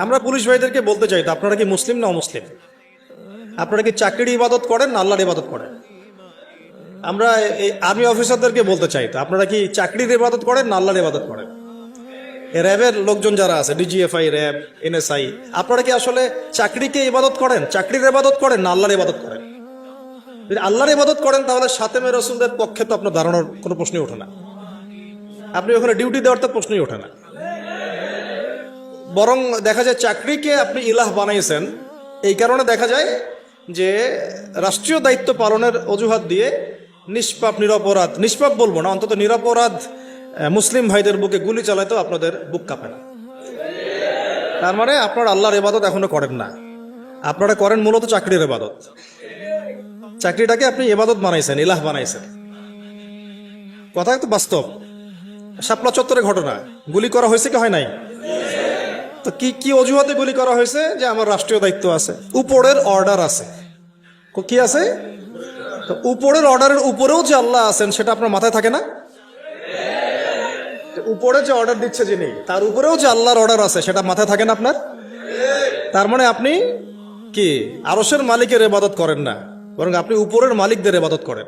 আমরা পুলিশ ভাইদেরকে বলতে চাই, তো আপনারা কি মুসলিম না অমুসলিম? আপনারা কি চাকরির ইবাদত করেন না আল্লাহর ইবাদত করেন? আমরা এই আর্মি অফিসারদেরকে বলতে চাই, তো আপনারা কি চাকরির ইবাদত করেন না আল্লাহর ইবাদত করেন? র্যাবের লোকজন যারা আছে, ডিজিএফআই, র্যাব, এনএসআই, আপনারা কি আসলে চাকরিকে ইবাদত করেন, চাকরির ইবাদত করেন না আল্লাহর ইবাদত করেন? যদি আল্লাহর ইবাদত করেন তাহলে সাতেমে রসুলদের পক্ষে তো আপনার দাঁড়ানোর কোনো প্রশ্নই ওঠে না, আপনি ওখানে ডিউটি দেওয়ার তো প্রশ্নই ওঠে না। বরং দেখা যায় চাকরিকে আপনি ইলাহ বানাইছেন, এই কারণে দেখা যায় যে রাষ্ট্রীয় দায়িত্ব পালনের অজুহাত দিয়ে নিষ্পাপ নিরপরাধ, নিষ্পাপ বলবো না, অন্তত নিরপরাধ মুসলিম ভাইদের বুকে গুলি চালাইতেও আপনাদের বুক কাঁপে না। তার মানে আপনারা আল্লাহর ইবাদত এখনো করেন না, আপনারা করেন মূলত চাকরির ইবাদত। চাকরিটাকে আপনি ইবাদত বানাইছেন, ইলাহ বানাইছেন। কথা তো বাস্তব। শাপলা চত্বরে ঘটনা, গুলি করা হয়েছে কি হয় নাই? তো কি কি অজুহাতে গুলি করা হয়েছে? যে আমার রাষ্ট্রীয় দায়িত্ব আছে, উপরের অর্ডার আছে। কি আছে? তো উপরের অর্ডারের উপরেও যে আল্লাহ আছেন সেটা আপনার মাথায় থাকে না? উপরে যে অর্ডার দিচ্ছে যিনি, তার উপরেও যে আল্লাহর অর্ডার আছে সেটা মাথায় থাকে না আপনার? তার মানে আপনি কি আরশের মালিকের ইবাদত করেন না, বরং আপনি উপরের মালিকদের ইবাদত করেন।